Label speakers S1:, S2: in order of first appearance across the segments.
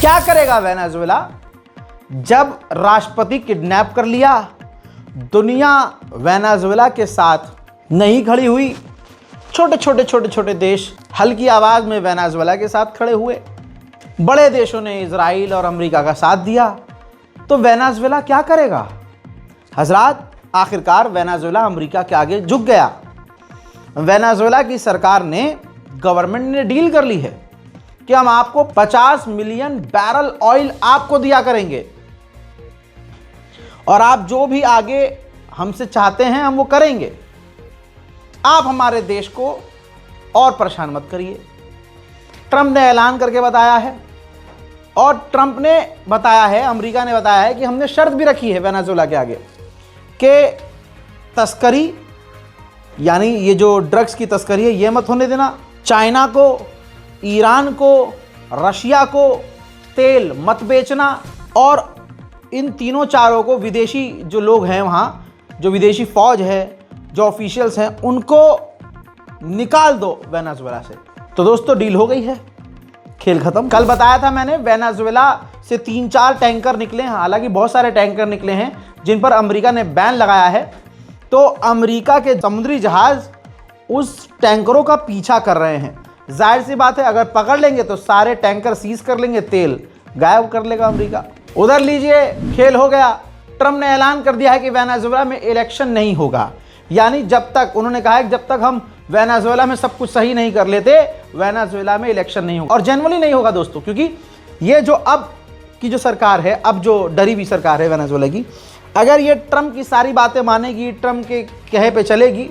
S1: क्या करेगा वेनेजुएला? जब राष्ट्रपति किडनैप कर लिया, दुनिया वेनेजुएला के साथ नहीं खड़ी हुई, छोटे छोटे देश हल्की आवाज में वेनेजुएला के साथ खड़े हुए, बड़े देशों ने इजराइल और अमेरिका का साथ दिया, तो वेनेजुएला क्या करेगा? हजरात, आखिरकार वेनेजुएला अमेरिका के आगे झुक गया। वेनेजुएला की सरकार ने, गवर्नमेंट ने डील कर ली है कि हम आपको 50 मिलियन बैरल ऑयल आपको दिया करेंगे और आप जो भी आगे हमसे चाहते हैं हम वो करेंगे। आप हमारे देश को और परेशान मत करिए। ट्रंप ने ऐलान करके बताया है, और ट्रंप ने बताया है, अमेरिका ने बताया है कि हमने शर्त भी रखी है वेनेजुएला के आगे कि तस्करी, यानी ये जो ड्रग्स की तस्करी है ये मत होने देना। चाइना को, ईरान को, रशिया को तेल मत बेचना, और इन तीनों चारों को, विदेशी जो लोग हैं वहाँ, जो विदेशी फौज है, जो ऑफिशियल्स हैं, उनको निकाल दो वेनेजुएला से। तो दोस्तों डील हो गई है, खेल खत्म। कल बताया था मैंने वेनेजुएला से 3-4 टैंकर निकले हैं, हालांकि बहुत सारे टैंकर निकले हैं जिन पर अमेरिका ने बैन लगाया है। तो अमेरिका के समुद्री जहाज उस टैंकरों का पीछा कर रहे हैं। जाहिर सी बात है, अगर पकड़ लेंगे तो सारे टैंकर सीज कर लेंगे, तेल गायब कर लेगा अमेरिका। उधर लीजिए, खेल हो गया। ट्रंप ने ऐलान कर दिया है कि वेनेजुएला में इलेक्शन नहीं होगा, यानी जब तक, उन्होंने कहा है कि जब तक हम वेनेजुएला में सब कुछ सही नहीं कर लेते, वेनेजुएला में इलेक्शन नहीं होगा। और जनरली नहीं होगा दोस्तों, क्योंकि ये जो अब की जो सरकार है, अब जो डरी हुई सरकार है वेनेजुएला की, अगर ये ट्रंप की सारी बातें मानेगी, ट्रंप के कहे पे चलेगी,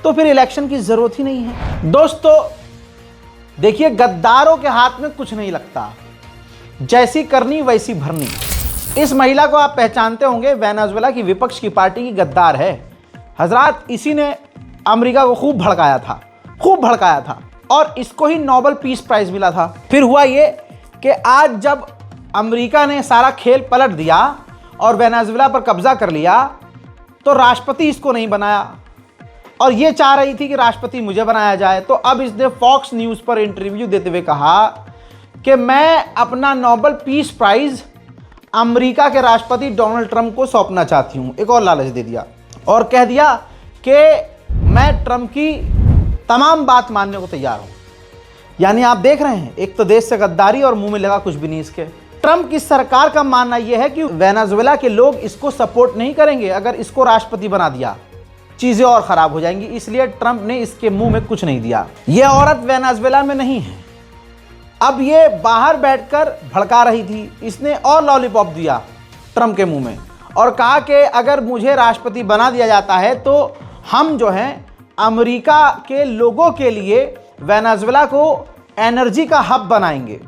S1: तो फिर इलेक्शन की जरूरत ही नहीं है। दोस्तों देखिए, गद्दारों के हाथ में कुछ नहीं लगता, जैसी करनी वैसी भरनी। इस महिला को आप पहचानते होंगे, वेनेजुएला की विपक्ष की पार्टी की गद्दार है। हजरात, इसी ने अमेरिका को खूब भड़काया था, और इसको ही नोबेल पीस प्राइज मिला था। फिर हुआ ये कि आज जब अमेरिका ने सारा खेल पलट दिया और वेनेजुएला पर कब्जा कर लिया, तो राष्ट्रपति इसको नहीं बनाया, और ये चाह रही थी कि राष्ट्रपति मुझे बनाया जाए। तो अब इसने फॉक्स न्यूज़ पर इंटरव्यू देते हुए कहा कि मैं अपना नोबेल पीस प्राइज अमेरिका के राष्ट्रपति डोनाल्ड ट्रंप को सौंपना चाहती हूँ। एक और लालच दे दिया और कह दिया कि मैं ट्रंप की तमाम बात मानने को तैयार हूँ। यानी आप देख रहे हैं, एक तो देश से गद्दारी और मुंह में लगा कुछ भी नहीं इसके। ट्रंप की सरकार का मानना यह है कि वेनेजुएला के लोग इसको सपोर्ट नहीं करेंगे। अगर इसको राष्ट्रपति बना दिया, चीजें और खराब हो जाएंगी, इसलिए ट्रंप ने इसके मुंह में कुछ नहीं दिया। यह औरत वेनेजुएला में नहीं है, अब ये बाहर बैठकर भड़का रही थी। इसने और लॉलीपॉप दिया ट्रंप के मुंह में और कहा कि अगर मुझे राष्ट्रपति बना दिया जाता है तो हम जो हैं अमेरिका के लोगों के लिए वेनेजुएला को एनर्जी का हब बनाएंगे,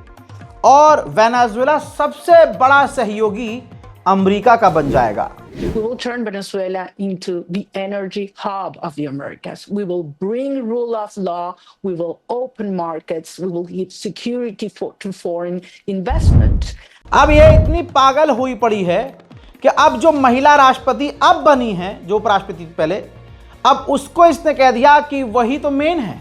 S1: और वेनेजुएला सबसे बड़ा सहयोगी अमेरिका का बन जाएगा।
S2: We will turn Venezuela into the energy hub of the Americas. We will bring rule of law. We will open markets. We will give security to foreign investment.
S1: अब ये इतनी पागल हुई पड़ी है कि अब जो महिला राष्ट्रपति अब बनी है, जो उपराष्ट्रपति पहले, अब उसको इसने कह दिया कि वही तो मेन है।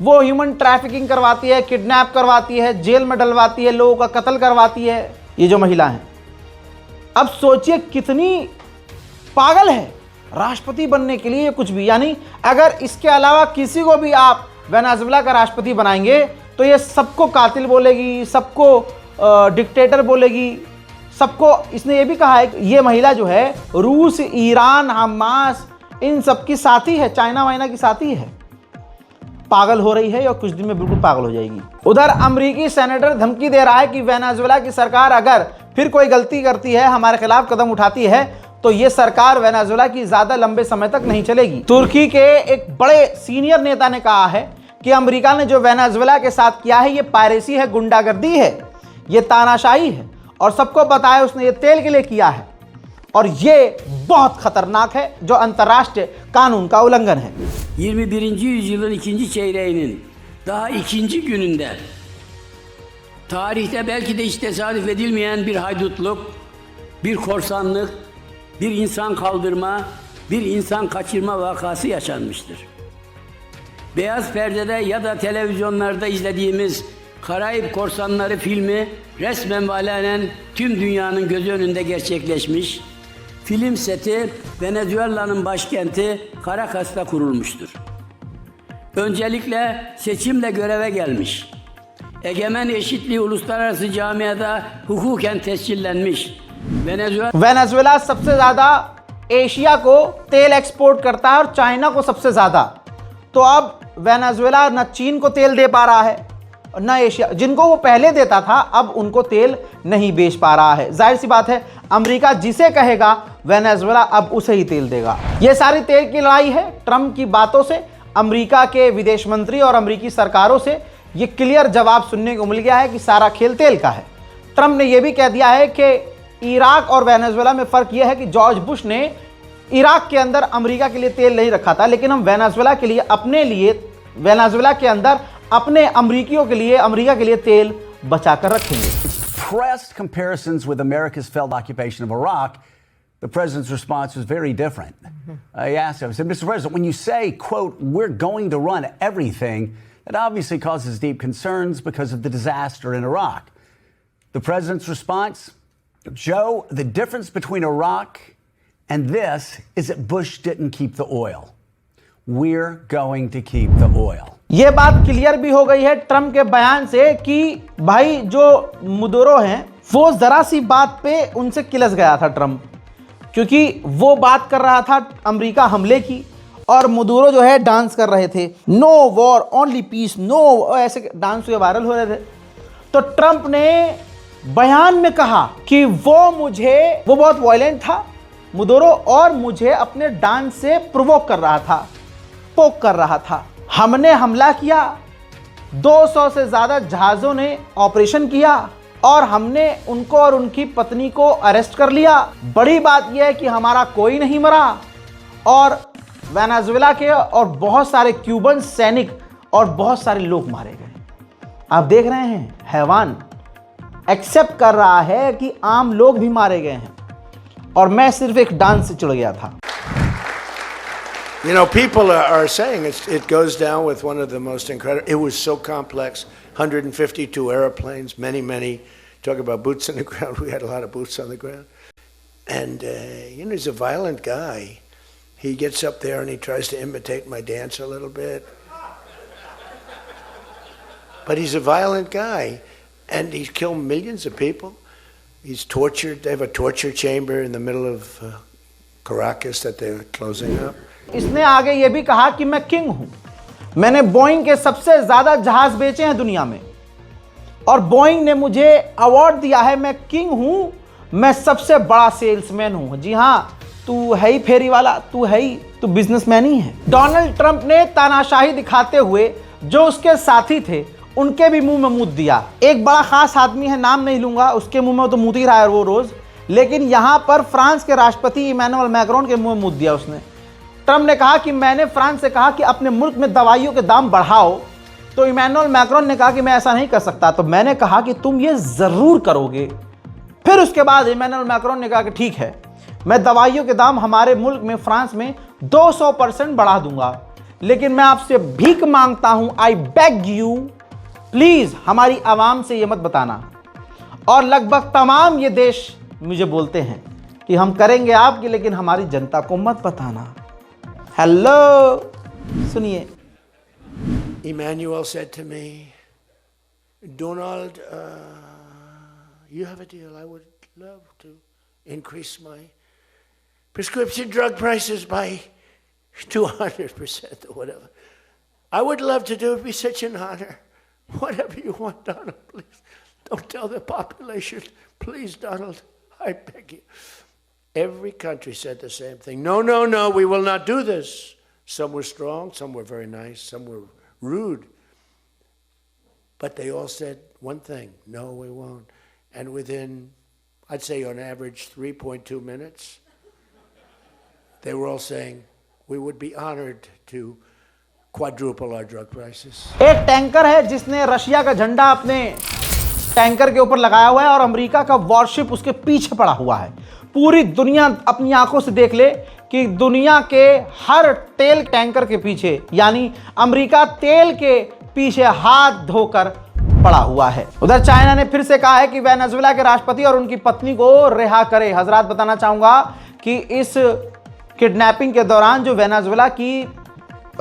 S1: वो ह्यूमन ट्रैफिकिंग करवाती है, किडनैप करवाती है, जेल में डलवाती है, लोगों का कत्ल करवाती है, ये जो महिला है। अब सोचिए कितनी पागल है राष्ट्रपति बनने के लिए, कुछ भी। यानी अगर इसके अलावा किसी को भी आप वेनेजुएला का राष्ट्रपति बनाएंगे तो ये सबको कातिल बोलेगी, सबको डिक्टेटर बोलेगी, सबको। इसने ये भी कहा है कि ये महिला जो है रूस, ईरान, हमास, इन सबकी साथी है, चाइना वाइना की साथी है। पागल हो रही है और कुछ दिन में बिल्कुल पागल हो जाएगी। उधर अमेरिकी सेनेटर धमकी दे रहा है कि वेनेजुएला की सरकार अगर फिर कोई गलती करती है, हमारे खिलाफ कदम उठाती है, तो ये सरकार वेनेजुएला की ज्यादा लंबे समय तक नहीं चलेगी। तुर्की के एक बड़े सीनियर नेता ने कहा है कि अमेरिका ने जो वेनेजुएला के साथ किया है ये पायरेसी है, गुंडागर्दी है, ये तानाशाही है, और सबको बताया उसने ये तेल के लिए किया है, और ये बहुत खतरनाक है, जो अंतर्राष्ट्रीय कानून का उल्लंघन है।
S3: 21. yüzyılın ikinci çeyreğinin daha ikinci gününde tarihte belki de hiç tesadüf edilmeyen bir haydutluk, bir korsanlık, bir insan kaldırma, bir insan kaçırma vakası yaşanmıştır. Beyaz perdede ya da televizyonlarda izlediğimiz Karayip Korsanları filmi resmen ve alenen tüm dünyanın gözü önünde gerçekleşmiş. Film seti Venezuela'nın başkenti Caracas'ta kurulmuştur. Öncelikle seçimle göreve gelmiş. Egemen eşitliği uluslararası camiada hukuken tescillenmiş.
S1: Venezuela सबसे ज़्यादा Asia को तेल export करता है और China को सबसे ज़्यादा। तो अब वेनेजुएला न चीन को तेल दे पा रहा है न एशिया, जिनको वो पहले देता था अब उनको तेल नहीं बेच पा रहा है। जाहिर सी बात है अमेरिका जिसे कहेगा वेनेजुएला अब उसे ही तेल देगा। ये सारी तेल की लड़ाई है ट्रंप की बातों से। अमेरिका के विदेश मंत्री और अमेरिकी सरकारों से ये क्लियर जवाब सुनने को मिल गया है कि सारा खेल तेल का है। ट्रंप ने यह भी कह दिया है कि इराक और वेनेजुएला में फ़र्क यह है कि जॉर्ज बुश ने इराक के अंदर अमेरिका के लिए तेल नहीं रखा था, लेकिन हम वेनेजुएला के लिए अपने लिए वेनेजुएला के अंदर अपने अमेरिकियों के लिए अमेरिका के लिए तेल बचाकर रखेंगे।
S4: Pressed comparisons with America's failed occupation of Iraq, the president's response was very different. I asked him, I said, Mr. President, when you say, quote, we're going to run everything, that obviously causes deep concerns because of the disaster in Iraq. The president's response, Joe, the difference between Iraq and this is that Bush didn't keep the oil. We're going to keep the oil.
S1: ये बात clear भी हो गई है Trump के बयान से कि भाई जो मुदुरो हैं वो जरा सी बात पे उनसे किलस गया था ट्रंप, क्योंकि वो बात कर रहा था अमेरिका हमले की और मुदुरो जो है डांस कर रहे थे, no war only peace, no, ऐसे डांस हुए वायरल हो रहे थे। तो ट्रंप ने बयान में कहा कि वो बहुत वायलेंट था मुदुरो और मुझे अपने डांस से प्रोवोक कर रहा था, पोक कर रहा था। हमने हमला किया, 200 से ज़्यादा जहाज़ों ने ऑपरेशन किया और हमने उनको और उनकी पत्नी को अरेस्ट कर लिया। बड़ी बात यह है कि हमारा कोई नहीं मरा और वेनेजुएला के और बहुत सारे क्यूबन सैनिक और बहुत सारे लोग मारे गए। आप देख रहे हैं हैवान एक्सेप्ट कर रहा है कि आम लोग भी मारे गए हैं और मैं सिर्फ एक डांस से चिढ़ गया था।
S5: You know, people are saying it goes down with one of the most incredible. It was so complex. 152 airplanes, many. Talk about boots on the ground. We had a lot of boots on the ground. And, you know, he's a violent guy. He gets up there and he tries to imitate my dance a little bit. But he's a violent guy. And he's killed millions of people. He's tortured. They have a torture chamber in the middle of Caracas that they're closing up.
S1: इसने आगे ये भी कहा कि मैं king हूं, मैंने Boeing के सबसे ज्यादा जहाज बेचे हैं दुनिया में और बोइंग ने मुझे अवार्ड दिया है, मैं किंग हूं, मैं सबसे बड़ा सेल्समैन हूं। जी हां, तू है ही फेरी वाला, तू बिजनेसमैन ही है। डोनाल्ड ट्रंप ने तानाशाही दिखाते हुए जो उसके साथी थे उनके भी मुंह में मूत दिया। एक बड़ा खास आदमी है, नाम नहीं लूंगा, उसके मुंह में तो मूत ही रहा है वो रोज, लेकिन यहां पर फ्रांस के राष्ट्रपति इमैनुअल मैक्रोन के मुंह में मूत दिया उसने। ट्रंप ने कहा कि मैंने फ्रांस से कहा कि अपने मुल्क में दवाइयों के दाम बढ़ाओ, तो इमैनुअल मैक्रोन ने कहा कि मैं ऐसा नहीं कर सकता, तो मैंने कहा कि तुम ये जरूर करोगे। फिर उसके बाद इमैनुअल मैक्रोन ने कहा कि ठीक है, मैं दवाइयों के दाम हमारे मुल्क में फ्रांस में 200% बढ़ा दूंगा, लेकिन मैं आपसे भीख मांगता हूं, आई बेग यू, प्लीज हमारी आवाम से ये मत बताना। और लगभग तमाम ये देश मुझे बोलते हैं कि हम करेंगे आपकी, लेकिन हमारी जनता को मत बताना। हेलो, सुनिए।
S5: Emmanuel said to me, Donald, you have a deal. I would love to increase my prescription drug prices by 200% or whatever. I would love to do it. It'd be such an honor. Whatever you want, Donald, please. Don't tell the population. Please, Donald, I beg you. Every country said the same thing. No, we will not do this. Some were strong, some were very nice, some were rude. But they all said one thing, no, we won't. And within, I'd say on average, 3.2 minutes, they were all saying, we would be honored to quadruple our drug prices.
S1: एक tanker है जिसने Russia का झंडा अपने tanker के ऊपर लगाया हुआ है और अमेरिका का वॉरशिप उसके पीछे पड़ा हुआ है। पूरी दुनिया अपनी आंखों से देख ले कि दुनिया के हर तेल टैंकर के पीछे, यानी अमेरिका तेल के पीछे हाथ धोकर पड़ा हुआ है। उधर चाइना ने फिर से कहा है कि वेनेजुएला के राष्ट्रपति और उनकी पत्नी को रिहा करे। हजरात, बताना चाहूंगा कि इस किडनैपिंग के दौरान जो वेनेजुएला की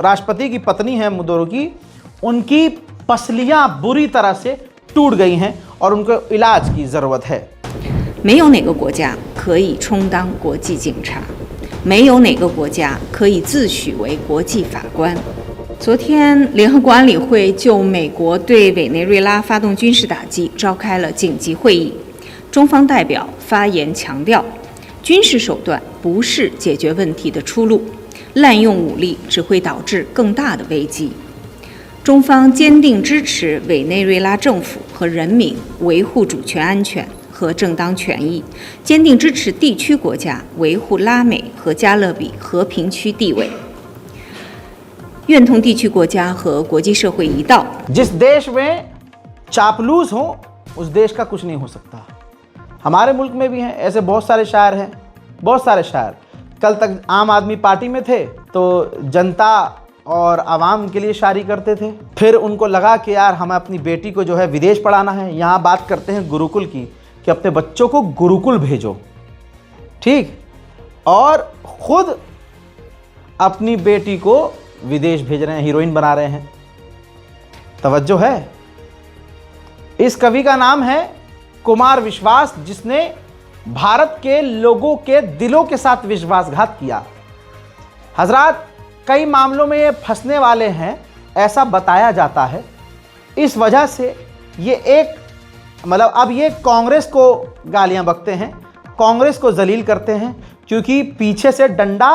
S1: राष्ट्रपति की पत्नी है मदुरो की, उनकी पसलियां बुरी तरह से टूट गई हैं और उनको इलाज की जरूरत है।
S6: 没有哪个国家可以充当国际警察，没有哪个国家可以自诩为国际法官。昨天，联合国安理会就美国对委内瑞拉发动军事打击召开了紧急会议，中方代表发言强调，军事手段不是解决问题的出路，滥用武力只会导致更大的危机。中方坚定支持委内瑞拉政府和人民维护主权安全和正当权益，坚定支持地区国家维护拉美和加勒比和平区地位，愿同地区国家和国际社会一道。
S1: जिस देश में चापलूस हो उस देश का कुछ नहीं हो सकता। हमारे मुल्क में भी हैं ऐसे बहुत सारे शायर हैं, बहुत सारे शायर। कल तक आम आदमी पार्टी में थे तो जनता और आवाम के लिए शायरी करते थे, फिर उनको लगा कि यार हमें अपनी बेटी को जो है विदेश पढ़ाना है। यहाँ बात करते हैं गुरुकुल की कि अपने बच्चों को गुरुकुल भेजो, ठीक, और खुद अपनी बेटी को विदेश भेज रहे हैं, हीरोइन बना रहे हैं। तवज्जो है। इस कवि का नाम है कुमार विश्वास, जिसने भारत के लोगों के दिलों के साथ विश्वासघात किया। हजरात, कई मामलों में ये फंसने वाले हैं, ऐसा बताया जाता है। इस वजह से ये एक मतलब अब ये कांग्रेस को गालियां बकते हैं, कांग्रेस को जलील करते हैं, क्योंकि पीछे से डंडा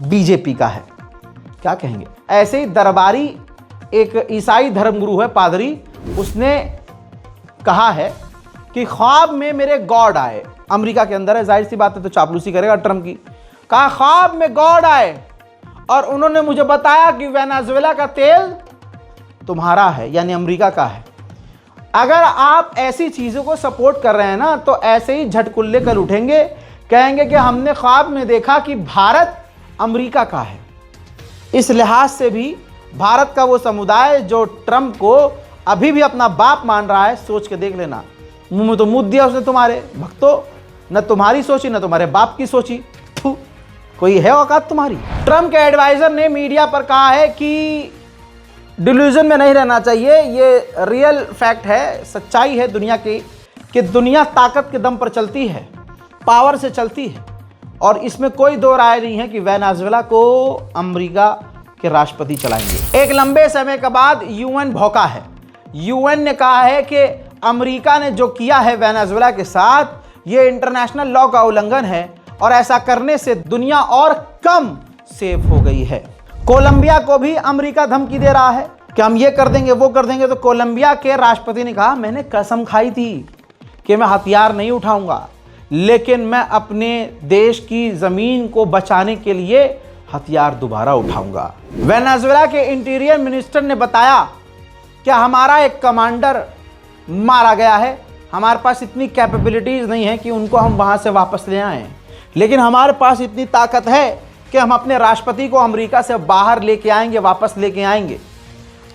S1: बीजेपी का है। क्या कहेंगे? ऐसे ही दरबारी एक ईसाई धर्मगुरु है, पादरी, उसने कहा है कि ख्वाब में मेरे गॉड आए। अमेरिका के अंदर है, जाहिर सी बात है तो चापलूसी करेगा ट्रम्प की। कहा ख्वाब में गॉड आए और उन्होंने मुझे बताया कि वेनेजुएला का तेल तुम्हारा है, यानी अमेरिका का है। अगर आप ऐसी चीज़ों को सपोर्ट कर रहे हैं ना, तो ऐसे ही झटकुल्ले कर उठेंगे, कहेंगे कि हमने ख्वाब में देखा कि भारत अमेरिका का है। इस लिहाज से भी भारत का वो समुदाय जो ट्रम्प को अभी भी अपना बाप मान रहा है, सोच के देख लेना। मुंह में तो मुद्द दिया उसने तुम्हारे भक्तों, न तुम्हारी सोची न तुम्हारे बाप की सोची। कोई है औकात तुम्हारी? ट्रम्प के एडवाइजर ने मीडिया पर कहा है कि डिल्यूजन में नहीं रहना चाहिए। ये रियल फैक्ट है, सच्चाई है दुनिया की, कि दुनिया ताकत के दम पर चलती है, पावर से चलती है, और इसमें कोई दो राय नहीं है कि वेनेजुएला को अमेरिका के राष्ट्रपति चलाएंगे। एक लंबे समय के बाद यूएन भौंका है। यूएन ने कहा है कि अमेरिका ने जो किया है वेनेजुएला के साथ, ये इंटरनेशनल लॉ का उल्लंघन है, और ऐसा करने से दुनिया और कम सेफ हो गई है। कोलंबिया को भी अमेरिका धमकी दे रहा है कि हम ये कर देंगे, वो कर देंगे। तो कोलंबिया के राष्ट्रपति ने कहा, मैंने कसम खाई थी कि मैं हथियार नहीं उठाऊंगा, लेकिन मैं अपने देश की ज़मीन को बचाने के लिए हथियार दोबारा उठाऊंगा। वेनेजुएला के इंटीरियर मिनिस्टर ने बताया कि हमारा एक कमांडर मारा गया है, हमारे पास इतनी कैपेबिलिटीज़ नहीं है कि उनको हम वहाँ से वापस ले आएँ, लेकिन हमारे पास इतनी ताकत है कि हम अपने राष्ट्रपति को अमेरिका से बाहर लेके आएंगे, वापस लेके आएंगे।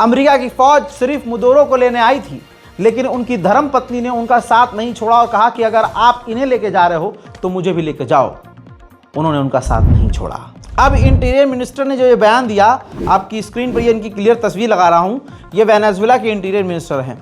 S1: अमेरिका की फ़ौज सिर्फ मदुरो को लेने आई थी, लेकिन उनकी धर्म पत्नी ने उनका साथ नहीं छोड़ा और कहा कि अगर आप इन्हें लेके जा रहे हो तो मुझे भी लेके जाओ। उन्होंने उनका साथ नहीं छोड़ा। अब इंटीरियर मिनिस्टर ने जो ये बयान दिया, आपकी स्क्रीन पर ये इनकी क्लियर तस्वीर लगा रहा हूँ, ये वेनेजुएला के इंटीरियर मिनिस्टर हैं।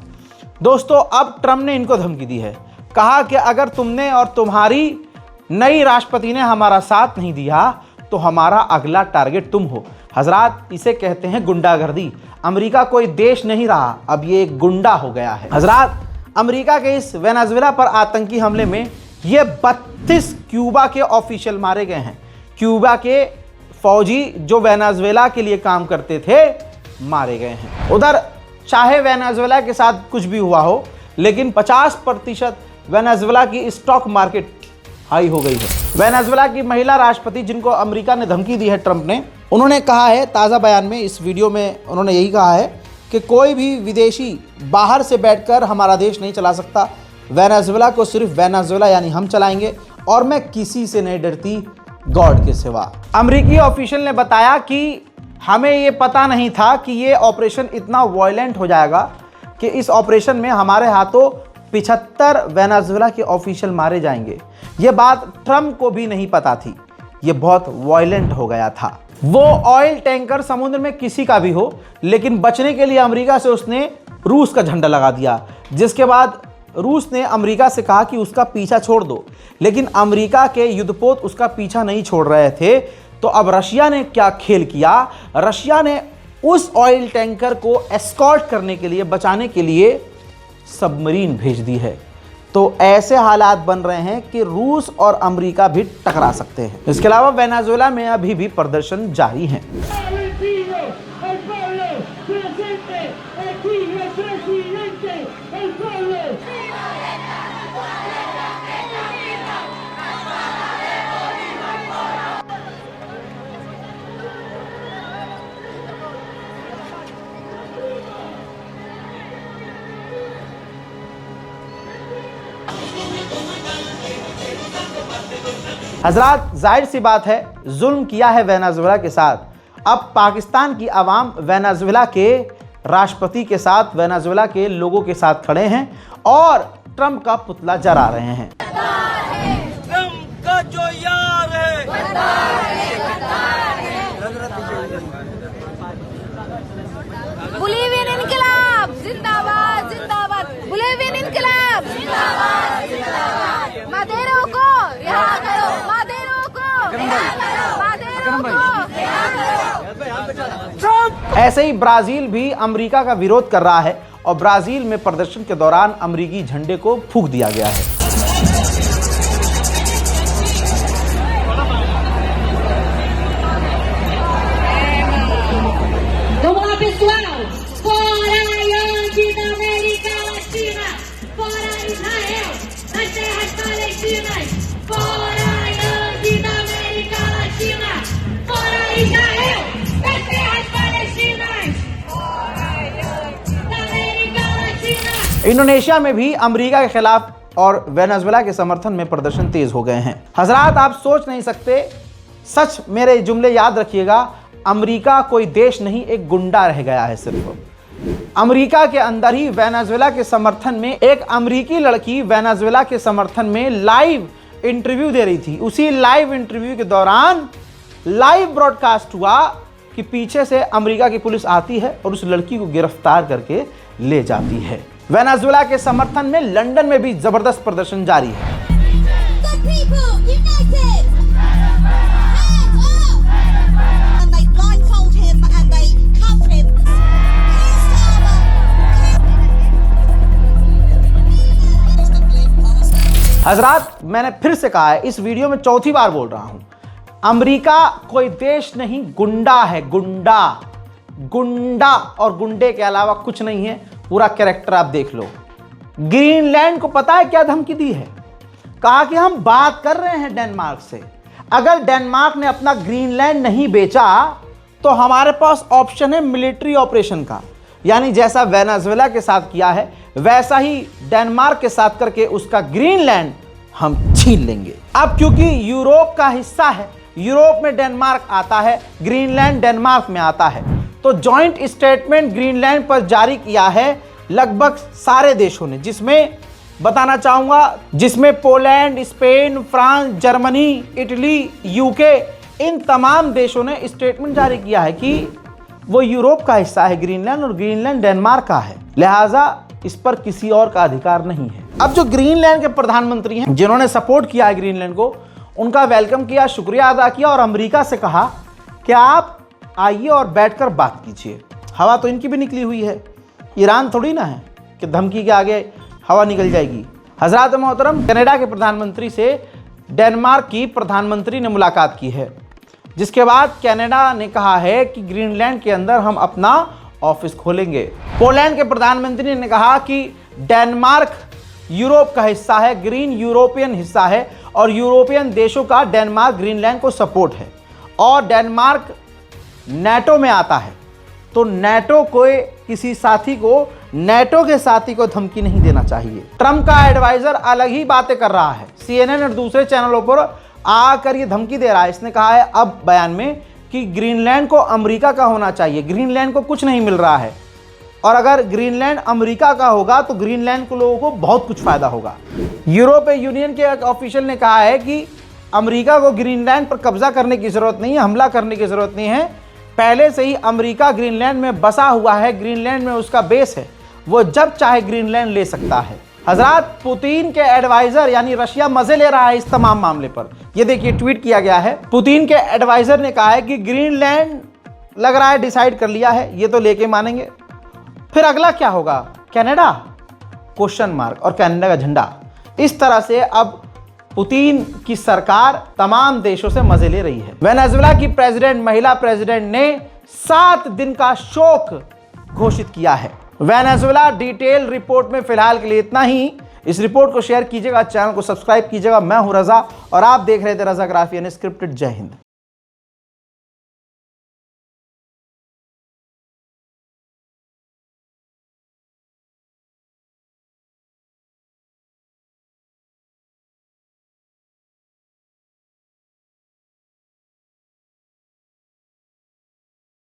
S1: दोस्तों, अब ट्रम्प ने इनको धमकी दी है, कहा कि अगर तुमने और तुम्हारी नई राष्ट्रपति ने हमारा साथ नहीं दिया तो हमारा अगला टारगेट तुम हो। हजरात, इसे कहते हैं गुंडागर्दी। अमेरिका कोई देश नहीं रहा, अब ये एक गुंडा हो गया है। हजरात, अमेरिका के इस वेनेजुएला पर आतंकी हमले में ये 32 क्यूबा के ऑफिशियल मारे गए हैं। क्यूबा के फौजी जो वेनेजुएला के लिए काम करते थे, मारे गए हैं। उधर चाहे वेनेजुएला के साथ कुछ भी हुआ हो, लेकिन 50% वेनेजुएला की स्टॉक मार्केट हाई हो गई है। वेनेजुएला की महिला राष्ट्रपति, जिनको अमेरिका ने धमकी दी है ट्रम्प ने, उन्होंने कहा है ताज़ा बयान में, इस वीडियो में उन्होंने यही कहा है कि कोई भी विदेशी बाहर से बैठकर हमारा देश नहीं चला सकता। वेनेजुएला को सिर्फ वेनेजुएला यानी हम चलाएंगे, और मैं किसी से नहीं डरती, गॉड के सिवा। अमेरिकी ऑफिशियल ने बताया कि हमें ये पता नहीं था कि ये ऑपरेशन इतना वायलेंट हो जाएगा, कि इस ऑपरेशन में हमारे हाथों 75 वेनेजुएला के ऑफिशियल मारे जाएंगे। यह बात ट्रंप को भी नहीं पता थी। यह बहुत वायलेंट हो गया था। वो ऑयल टैंकर समुद्र में किसी का भी हो, लेकिन बचने के लिए अमेरिका से उसने रूस का झंडा लगा दिया, जिसके बाद रूस ने अमेरिका से कहा कि उसका पीछा छोड़ दो, लेकिन अमेरिका के युद्धपोत उसका पीछा नहीं छोड़ रहे थे। तो अब रशिया ने क्या खेल किया, रशिया ने उस ऑयल टैंकर को एस्कॉर्ट करने के लिए, बचाने के लिए सबमरीन भेज दी है। तो ऐसे हालात बन रहे हैं कि रूस और अमेरिका भी टकरा सकते हैं। इसके अलावा वेनेजुएला में अभी भी प्रदर्शन जारी हैं। हजरात, जाहिर सी बात है, जुल्म किया है वेनेजुएला के साथ। अब पाकिस्तान की आवाम वेनेजुएला के राष्ट्रपति के साथ, वेनेजुएला के लोगों के साथ खड़े हैं और ट्रंप का पुतला जला रहे हैं।
S7: ट्रंप का जो यार है,
S8: बोलिवियन इनकलाब जिंदाबाद जिंदाबाद, बोलिवियन इनकलाब जिंदाबाद जिंदाबाद, मादेरो को रिहा करो, मादेरो को रिहा करो, मादेरो को रिहा करो।
S1: ऐसे ही ब्राजील भी अमेरिका का विरोध कर रहा है और ब्राजील में प्रदर्शन के दौरान अमेरिकी झंडे को फूंक दिया गया है। इंडोनेशिया में भी अमेरिका के खिलाफ और वेनेजुएला के समर्थन में प्रदर्शन तेज हो गए हैं। हजरात, आप सोच नहीं सकते, सच मेरे जुमले याद रखिएगा, अमेरिका कोई देश नहीं, एक गुंडा रह गया है। सिर्फ अमेरिका के अंदर ही वेनेजुएला के समर्थन में एक अमेरिकी लड़की वेनेजुएला के समर्थन में लाइव इंटरव्यू दे रही थी। उसी लाइव इंटरव्यू के दौरान लाइव ब्रॉडकास्ट हुआ कि पीछे से अमेरिका की पुलिस आती है और उस लड़की को गिरफ्तार करके ले जाती है। वेनेजुएला के समर्थन में लंदन में भी जबरदस्त प्रदर्शन जारी है। हजरात, मैंने फिर से कहा है, इस वीडियो में चौथी बार बोल रहा हूं, अमेरिका कोई देश नहीं, गुंडा है। गुंडा, गुंडा और गुंडे के अलावा कुछ नहीं है। पूरा कैरेक्टर आप देख लो। ग्रीनलैंड को पता है क्या धमकी दी है? कहा कि हम बात कर रहे हैं डेनमार्क से, अगर डेनमार्क ने अपना ग्रीनलैंड नहीं बेचा तो हमारे पास ऑप्शन है मिलिट्री ऑपरेशन का। यानी जैसा वेनेजुएला के साथ किया है वैसा ही डेनमार्क के साथ करके उसका ग्रीनलैंड हम छीन लेंगे। अब क्योंकि यूरोप का हिस्सा है, यूरोप में डेनमार्क आता है, ग्रीनलैंड डेनमार्क में आता है, तो जॉइंट स्टेटमेंट ग्रीनलैंड पर जारी किया है लगभग सारे देशों ने, जिसमें बताना चाहूंगा, जिसमें Poland, Spain, France, Germany, Italy, UK, इन तमाम देशों ने स्टेटमेंट जारी किया है कि वो यूरोप का हिस्सा है ग्रीनलैंड और ग्रीनलैंड डेनमार्क का है, लिहाजा इस पर किसी और का अधिकार नहीं है। अब जो ग्रीनलैंड के प्रधानमंत्री हैं जिन्होंने सपोर्ट किया है ग्रीनलैंड को, उनका वेलकम किया, शुक्रिया अदा किया और अमेरिका से कहा कि आप आइए और बैठकर बात कीजिए। हवा तो इनकी भी निकली हुई है, ईरान थोड़ी ना है कि धमकी के आगे हवा निकल जाएगी। हजरात मोहतरम, कनाडा के प्रधानमंत्री से डेनमार्क की प्रधानमंत्री ने मुलाकात की है, जिसके बाद कनाडा ने कहा है कि ग्रीनलैंड के अंदर हम अपना ऑफिस खोलेंगे। पोलैंड के प्रधानमंत्री ने कहा कि डेनमार्क यूरोप का हिस्सा है, ग्रीन यूरोपियन हिस्सा है और यूरोपियन देशों का डेनमार्क ग्रीनलैंड को सपोर्ट है और डेनमार्क नेटो में आता है, तो नेटो को किसी साथी को, नेटो के साथी को धमकी नहीं देना चाहिए। ट्रंप का एडवाइजर अलग ही बातें कर रहा है, CNN और दूसरे चैनलों पर आकर ये धमकी दे रहा है। इसने कहा है अब बयान में कि ग्रीनलैंड को अमेरिका का होना चाहिए, ग्रीनलैंड को कुछ नहीं मिल रहा है। और अगर ग्रीनलैंड अमेरिका का होगा तो ग्रीनलैंड के लोगों को बहुत कुछ फायदा होगा। यूरोपीय यूनियन के एक ऑफिशियल ने कहा है कि अमेरिका को ग्रीनलैंड पर कब्जा करने की जरूरत नहीं है, हमला करने की जरूरत नहीं है। पहले से ही अमेरिका ग्रीनलैंड में बसा हुआ है, ग्रीनलैंड में उसका बेस है, वो जब चाहे ग्रीनलैंड ले सकता है। हजरात, पुतिन के एडवाइजर यानी रशिया मजे ले रहा है इस तमाम मामले पर। ये देखिए ट्वीट किया गया है। पुतिन के एडवाइजर ने कहा है कि ग्रीनलैंड लग रहा है डिसाइड कर लिया है, ये तो लेके मानेंगे। फिर अगला क्या होगा? कनाडा? क्वेश्चन मार्क और कनाडा का झंडा। इस तरह से अब पुतिन की सरकार तमाम देशों से मजे ले रही है। वेनेजुएला की प्रेसिडेंट, महिला प्रेसिडेंट ने 7 दिन का शोक घोषित किया है। वेनेजुएला डिटेल रिपोर्ट में फिलहाल के लिए इतना ही। इस रिपोर्ट को शेयर कीजिएगा, चैनल को सब्सक्राइब कीजिएगा। मैं हूं रजा और आप देख रहे थे रजा ग्राफी अनस्क्रिप्टेड। जय हिंद।